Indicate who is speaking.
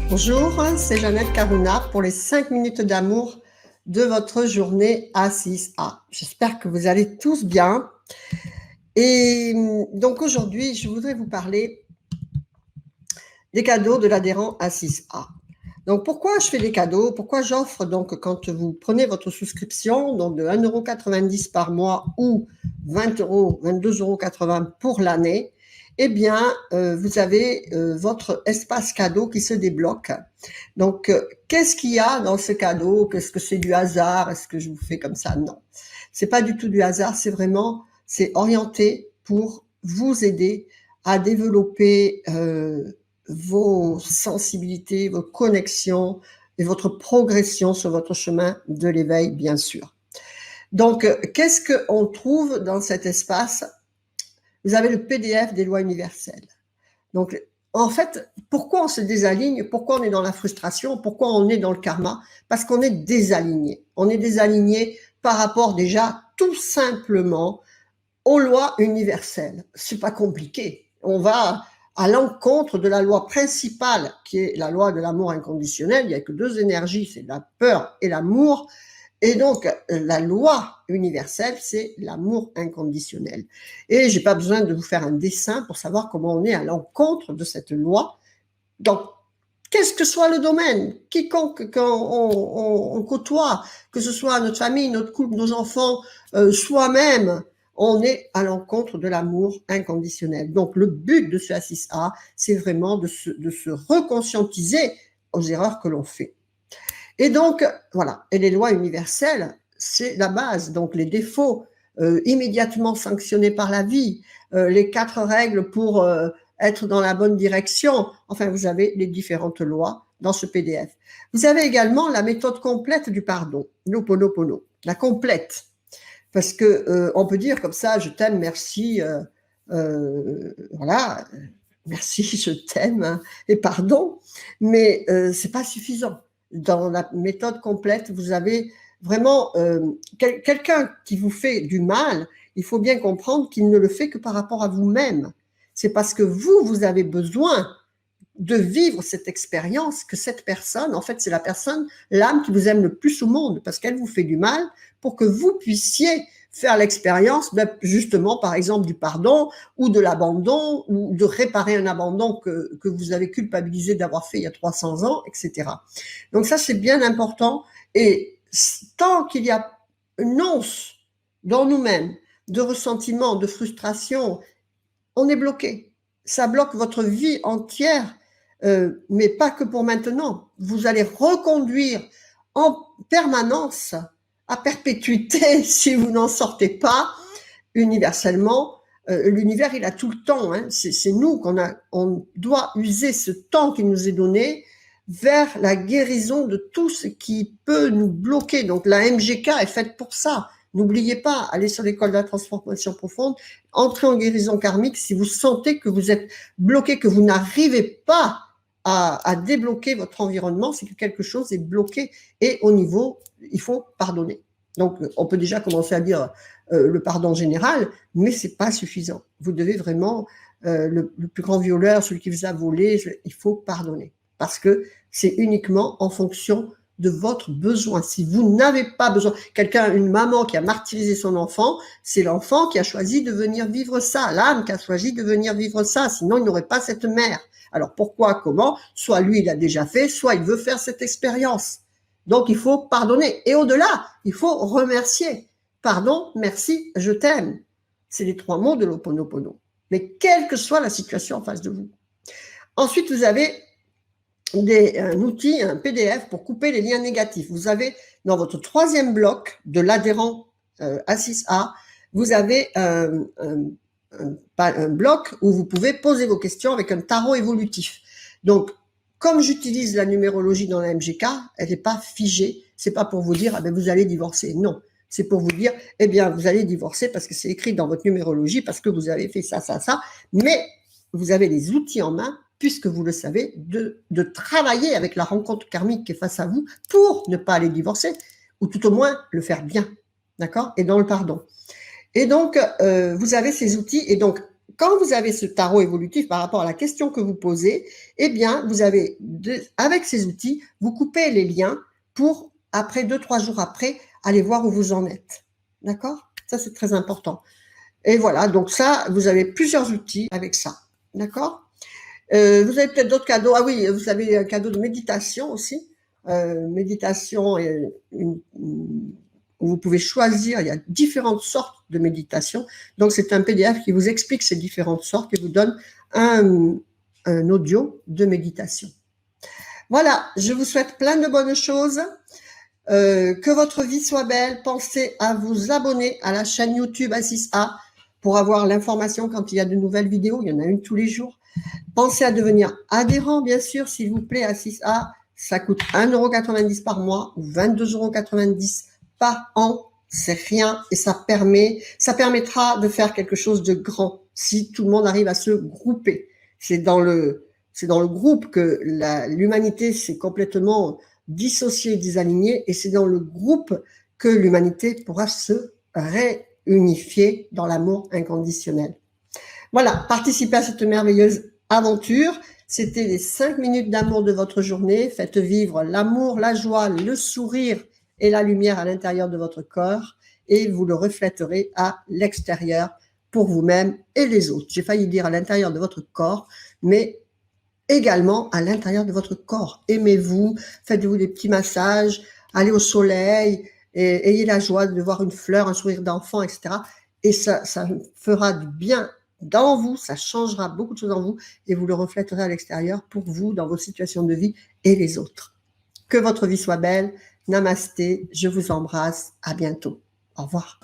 Speaker 1: Bonjour, c'est Jeannette Karuna pour les 5 minutes d'amour de votre journée A6A. J'espère que vous allez tous bien. Et donc aujourd'hui, je voudrais vous parler des cadeaux de l'adhérent A6A. Donc pourquoi je fais des cadeaux? Pourquoi j'offre donc quand vous prenez votre souscription donc de 1,90 € par mois ou 20 €, 22,80 € pour l'année, eh bien, vous avez votre espace cadeau qui se débloque. Donc, qu'est-ce qu'il y a dans ce cadeau? Qu'est-ce que c'est du hasard? Est-ce que je vous fais comme ça? Non, c'est pas du tout du hasard. C'est orienté pour vous aider à développer vos sensibilités, vos connexions et votre progression sur votre chemin de l'éveil, bien sûr. Donc, qu'est-ce qu'on trouve dans cet espace? Vous avez le PDF des lois universelles. Donc, en fait, pourquoi on se désaligne? Pourquoi on est dans la frustration? Pourquoi on est dans le karma? Parce qu'on est désaligné. On est désaligné par rapport déjà tout simplement aux lois universelles. C'est pas compliqué. On va à l'encontre de la loi principale qui est la loi de l'amour inconditionnel. Il n'y a que deux énergies, c'est la peur et l'amour. Et donc, la loi universelle, c'est l'amour inconditionnel. Et j'ai pas besoin de vous faire un dessin pour savoir comment on est à l'encontre de cette loi. Donc, qu'est-ce que soit le domaine, quiconque qu'on côtoie, que ce soit notre famille, notre couple, nos enfants, soi-même, on est à l'encontre de l'amour inconditionnel. Donc, le but de ce A6A, c'est vraiment de se reconscientiser aux erreurs que l'on fait. Et donc, voilà. Et les lois universelles, c'est la base. Donc, les défauts immédiatement sanctionnés par la vie, les 4 règles pour être dans la bonne direction. Enfin, vous avez les différentes lois dans ce PDF. Vous avez également la méthode complète du pardon, l'Ho'oponopono, la complète. Parce que on peut dire comme ça, je t'aime, merci, voilà, merci, je t'aime, hein, et pardon, mais c'est pas suffisant. Dans la méthode complète, vous avez vraiment quelqu'un qui vous fait du mal, il faut bien comprendre qu'il ne le fait que par rapport à vous-même. C'est parce que vous avez besoin de vivre cette expérience que cette personne, en fait, c'est la personne, l'âme qui vous aime le plus au monde, parce qu'elle vous fait du mal pour que vous puissiez faire l'expérience, justement, par exemple, du pardon ou de l'abandon ou de réparer un abandon que vous avez culpabilisé d'avoir fait il y a 300 ans, etc. Donc ça, c'est bien important. Et tant qu'il y a une once dans nous-mêmes de ressentiment, de frustration, on est bloqué. Ça bloque votre vie entière, mais pas que pour maintenant. Vous allez reconduire en permanence, à perpétuité, si vous n'en sortez pas, universellement. L'univers, il a tout le temps. Hein. C'est nous on doit user ce temps qui nous est donné vers la guérison de tout ce qui peut nous bloquer. Donc la MGK est faite pour ça. N'oubliez pas, allez sur l'école de la transformation profonde, entrez en guérison karmique si vous sentez que vous êtes bloqué, que vous n'arrivez pas à débloquer votre environnement, c'est que quelque chose est bloqué et au niveau, il faut pardonner. Donc, on peut déjà commencer à dire le pardon général, mais c'est pas suffisant. Vous devez vraiment, le plus grand violeur, celui qui vous a volé, il faut pardonner. Parce que c'est uniquement en fonction de votre besoin. Si vous n'avez pas besoin, une maman qui a martyrisé son enfant, c'est l'enfant qui a choisi de venir vivre ça, l'âme qui a choisi de venir vivre ça, sinon il n'aurait pas cette mère. Alors pourquoi, comment? Soit lui, il l'a déjà fait, soit il veut faire cette expérience. Donc il faut pardonner. Et au-delà, il faut remercier. Pardon, merci, je t'aime. C'est les 3 mots de l'Ho'oponopono. Mais quelle que soit la situation en face de vous. Ensuite, vous avez un outil, un PDF pour couper les liens négatifs. Vous avez dans votre 3e bloc de l'adhérent A6A, vous avez un bloc où vous pouvez poser vos questions avec un tarot évolutif. Donc, comme j'utilise la numérologie dans la MGK, elle n'est pas figée. C'est pas pour vous dire, ah ben vous allez divorcer. Non. C'est pour vous dire, eh bien, vous allez divorcer parce que c'est écrit dans votre numérologie, parce que vous avez fait ça, ça, ça. Mais vous avez les outils en main, puisque vous le savez, de travailler avec la rencontre karmique qui est face à vous pour ne pas aller divorcer, ou tout au moins le faire bien. D'accord? Et dans le pardon. Et donc, vous avez ces outils. Et donc, quand vous avez ce tarot évolutif par rapport à la question que vous posez, eh bien, vous avez, avec ces outils, vous coupez les liens pour, après 2-3 jours après, aller voir où vous en êtes. D'accord? Ça, c'est très important. Et voilà, donc ça, vous avez plusieurs outils avec ça. D'accord? Vous avez peut-être d'autres cadeaux. Ah oui, vous avez un cadeau de méditation aussi. Méditation, où vous pouvez choisir, il y a différentes sortes de méditation. Donc, c'est un PDF qui vous explique ces différentes sortes et vous donne un audio de méditation. Voilà, je vous souhaite plein de bonnes choses. Que votre vie soit belle. Pensez à vous abonner à la chaîne YouTube A6A pour avoir l'information quand il y a de nouvelles vidéos. Il y en a une tous les jours. Pensez à devenir adhérent, bien sûr, s'il vous plaît, à 6A. Ça coûte 1,90 € par mois ou 22,90 € par an. C'est rien et ça permettra de faire quelque chose de grand si tout le monde arrive à se grouper. C'est dans le groupe que l'humanité s'est complètement dissociée, désalignée, et c'est dans le groupe que l'humanité pourra se réunifier dans l'amour inconditionnel. Voilà, participez à cette merveilleuse aventure. C'était les 5 minutes d'amour de votre journée. Faites vivre l'amour, la joie, le sourire et la lumière à l'intérieur de votre corps et vous le reflèterez à l'extérieur pour vous-même et les autres. J'ai failli dire à l'intérieur de votre corps, mais également à l'intérieur de votre corps. Aimez-vous, faites-vous des petits massages, allez au soleil, et ayez la joie de voir une fleur, un sourire d'enfant, etc. Et ça fera du bien dans vous, ça changera beaucoup de choses en vous et vous le reflèterez à l'extérieur pour vous, dans vos situations de vie et les autres. Que votre vie soit belle. Namasté, je vous embrasse. À bientôt. Au revoir.